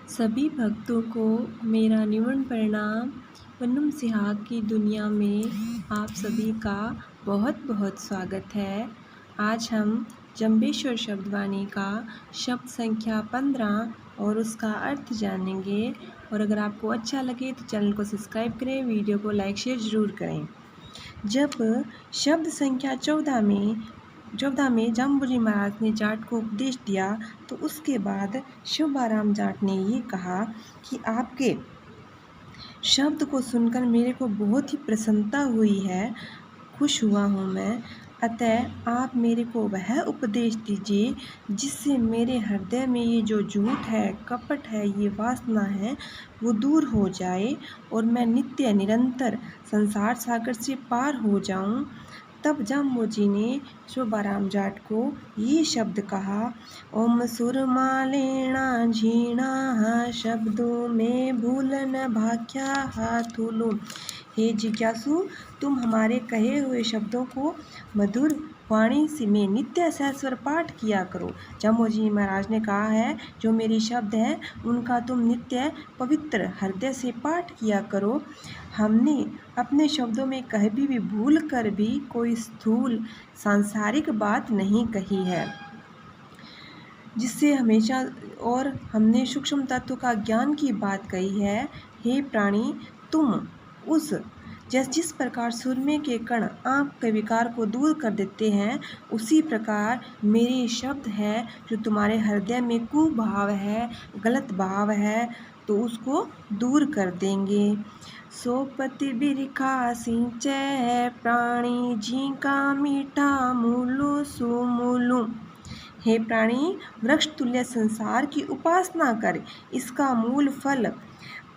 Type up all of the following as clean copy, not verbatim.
सभी भक्तों को मेरा निवन प्रणाम। वनम सिहाग की दुनिया में आप सभी का बहुत बहुत स्वागत है। आज हम जंबेश्वर शब्दवाणी का शब्द संख्या 15 और उसका अर्थ जानेंगे। और अगर आपको अच्छा लगे तो चैनल को सब्सक्राइब करें, वीडियो को लाइक शेयर ज़रूर करें। जब शब्द संख्या 14 में जाम्बुजी महाराज ने जाट को उपदेश दिया तो उसके बाद शिवबाराम जाट ने ये कहा कि आपके शब्द को सुनकर मेरे को बहुत ही प्रसन्नता हुई है, खुश हुआ हूँ मैं। अतः आप मेरे को वह उपदेश दीजिए जिससे मेरे हृदय में ये जो झूठ है, कपट है, ये वासना है, वो दूर हो जाए और मैं नित्य निरंतर संसार सागर से पार हो जाऊं। तब जाम्बोजी ने शोभाराम जाट को ये शब्द कहा, ओम सुरमालेणा झीणा शब्दों में भूलन भाख्या हाथुलू। हे जिज्ञासु, तुम हमारे कहे हुए शब्दों को मधुर वाणी से में नित्य सहस्वर पाठ किया करो। जाम्बोजी महाराज ने कहा है, जो मेरी शब्द है उनका तुम नित्य पवित्र हृदय से पाठ किया करो। हमने अपने शब्दों में कभी भी भूल कर भी कोई स्थूल सांसारिक बात नहीं कही है, जिससे हमेशा और हमने सूक्ष्म तत्व का ज्ञान की बात कही है। हे प्राणी, तुम उस जिस प्रकार सुरमे के कण आँख के विकार को दूर कर देते हैं, उसी प्रकार मेरे शब्द है जो तुम्हारे हृदय में कुभाव है, गलत भाव है, तो उसको दूर कर देंगे। सोपति बिरखा सिंचै प्राणी जी का मीठा मूलो सुमूलु। हे प्राणी, वृक्ष तुल्य संसार की उपासना कर, इसका मूल फल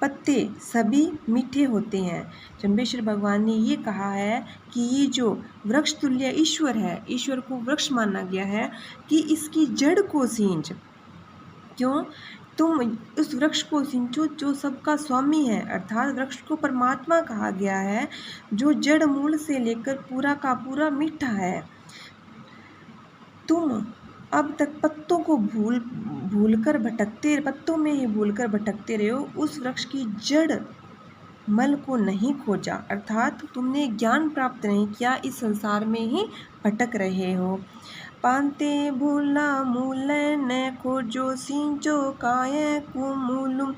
पत्ते सभी मीठे होते हैं। जम्बेश्वर भगवान ने ये कहा है कि ये जो वृक्ष तुल्य ईश्वर है, ईश्वर को वृक्ष माना गया है, कि इसकी जड़ को सींच। क्यों? तुम उस वृक्ष को सिंचो जो सबका स्वामी है, अर्थात वृक्ष को परमात्मा कहा गया है, जो जड़ मूल से लेकर पूरा का पूरा मीठा है। तुम अब तक पत्तों में ही भूलकर भटकते रहे हो, उस वृक्ष की जड़ मल को नहीं खोजा, अर्थात तुमने ज्ञान प्राप्त नहीं किया, इस संसार में ही भटक रहे हो। पांते भूला मूल न खोजो सींचो काय कुमूलुम।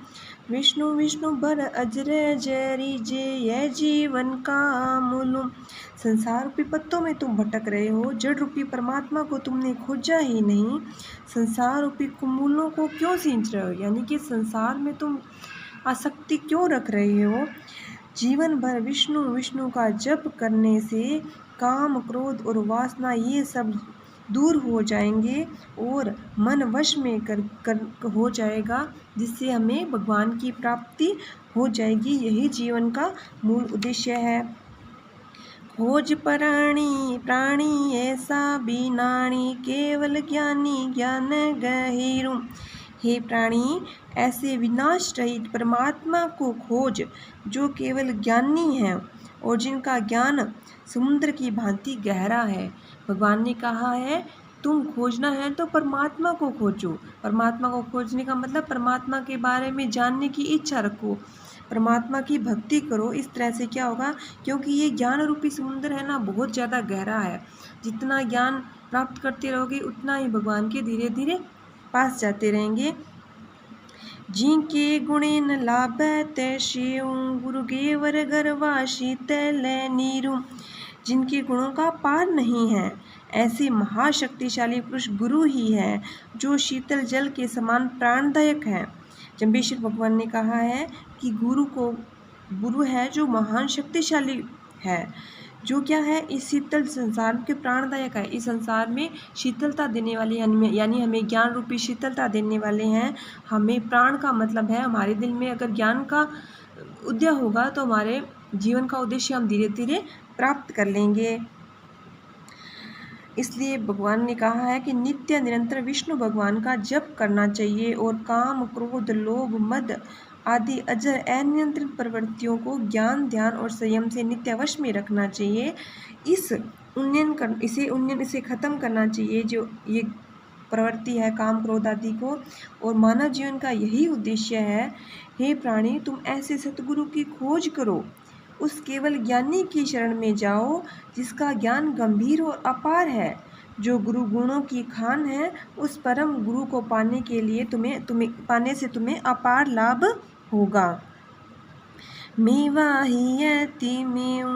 विष्णु विष्णु बर अजर जरी जे यह जीवन का मूलुम। संसार रूपी पत्तों में तुम भटक रहे हो, जड़ रूपी परमात्मा को तुमने खोजा ही नहीं। संसार रूपी कुमूलों को क्यों सींच रहे हो, यानी कि संसार में तुम आसक्ति क्यों रख रहे हो। जीवन भर विष्णु विष्णु का जप करने से काम, क्रोध और वासना ये सब दूर हो जाएंगे और मन वश में हो जाएगा, जिससे हमें भगवान की प्राप्ति हो जाएगी। यही जीवन का मूल उद्देश्य है। खोज प्राणी ऐसा बीनाणी, केवल ज्ञानी ज्ञान गहीरू। हे प्राणी, ऐसे विनाश रहित परमात्मा को खोज जो केवल ज्ञानी है और जिनका ज्ञान समुद्र की भांति गहरा है। भगवान ने कहा है, तुम खोजना है तो परमात्मा को खोजो। परमात्मा को खोजने का मतलब परमात्मा के बारे में जानने की इच्छा रखो, परमात्मा की भक्ति करो। इस तरह से क्या होगा, क्योंकि ये ज्ञान रूपी समुद्र है ना, बहुत ज़्यादा गहरा है। जितना ज्ञान प्राप्त करते रहोगे उतना ही भगवान के धीरे धीरे पास जाते रहेंगे। जिनके गुणेन लाभ तैशिव गुरु गेवर गर्वा शीतल नीरु। जिनके गुणों का पार नहीं है, ऐसे महाशक्तिशाली पुरुष गुरु ही है, जो शीतल जल के समान प्राणदायक है। जम्बेश्वर भगवान ने कहा है कि गुरु है जो महान शक्तिशाली है, जो क्या है, इस शीतल संसार के प्राणदायक है। इस संसार में शीतलता देने वाले यानी हमें ज्ञान रूपी शीतलता देने वाले हैं। हमें प्राण का मतलब है, हमारे दिल में अगर ज्ञान का उदय होगा तो हमारे जीवन का उद्देश्य हम धीरे धीरे प्राप्त कर लेंगे। इसलिए भगवान ने कहा है कि नित्य निरंतर विष्णु भगवान का जप करना चाहिए और काम, क्रोध, लोभ, मद आदि अजर अनियंत्रित प्रवृत्तियों को ज्ञान, ध्यान और संयम से नित्य वश में रखना चाहिए। इसे खत्म करना चाहिए, जो ये प्रवृत्ति है, काम क्रोध आदि को, और मानव जीवन का यही उद्देश्य है। हे प्राणी, तुम ऐसे सतगुरु की खोज करो, उस केवल ज्ञानी की शरण में जाओ जिसका ज्ञान गंभीर और अपार है, जो गुरु गुणों की खान है। उस परम गुरु को पाने के लिए तुम्हें अपार लाभ होगा। मेवा हियति मेव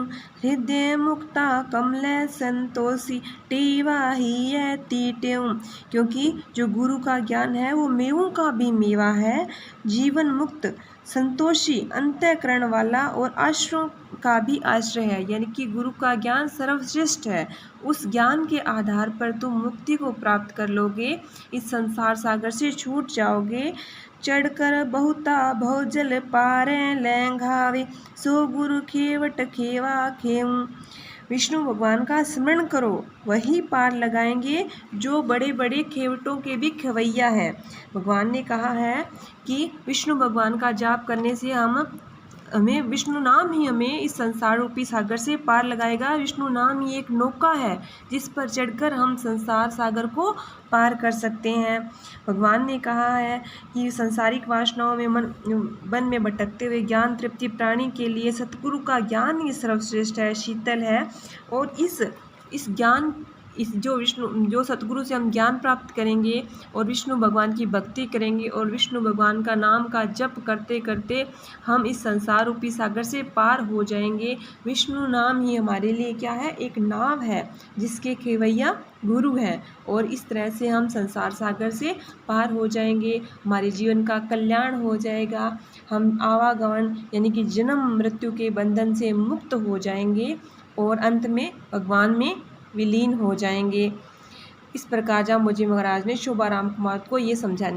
हृदय मुक्ता कमल संतोषी टेवा हियति टेव, क्योंकि जो गुरु का ज्ञान है वो मेवों का भी मेवा है, जीवन मुक्त संतोषी अंतःकरण वाला और आश्रयों का भी आश्रय है। यानी कि गुरु का ज्ञान सर्वश्रेष्ठ है। उस ज्ञान के आधार पर तुम मुक्ति को प्राप्त कर लोगे, इस संसार सागर से छूट जाओगे। चढ़कर बहुता भवजल पारें लैंघावे, सो गुरु खेवट खेवा खेऊं। विष्णु भगवान का स्मरण करो, वही पार लगाएंगे जो बड़े बड़े खेवटों के भी खवैया है। भगवान ने कहा है कि विष्णु भगवान का जाप करने से हमें विष्णु नाम ही हमें इस संसार रूपी सागर से पार लगाएगा। विष्णु नाम ही एक नौका है जिस पर चढ़कर हम संसार सागर को पार कर सकते हैं। भगवान ने कहा है कि सांसारिक वासनाओं में वन में भटकते हुए ज्ञान तृप्ति प्राणी के लिए सतगुरु का ज्ञान ही सर्वश्रेष्ठ है, शीतल है। और इस ज्ञान जो सतगुरु से हम ज्ञान प्राप्त करेंगे और विष्णु भगवान की भक्ति करेंगे और विष्णु भगवान का नाम का जप करते करते हम इस संसार रूपी सागर से पार हो जाएंगे। विष्णु नाम ही हमारे लिए क्या है, एक नाव है जिसके खेवैया गुरु है, और इस तरह से हम संसार सागर से पार हो जाएंगे, हमारे जीवन का कल्याण हो जाएगा, हम आवागमन यानी कि जन्म मृत्यु के बंधन से मुक्त हो जाएंगे और अंत में भगवान में विलीन हो जाएंगे। इस प्रकार जामोजी महाराज ने शोभाराम कुमार को ये समझाने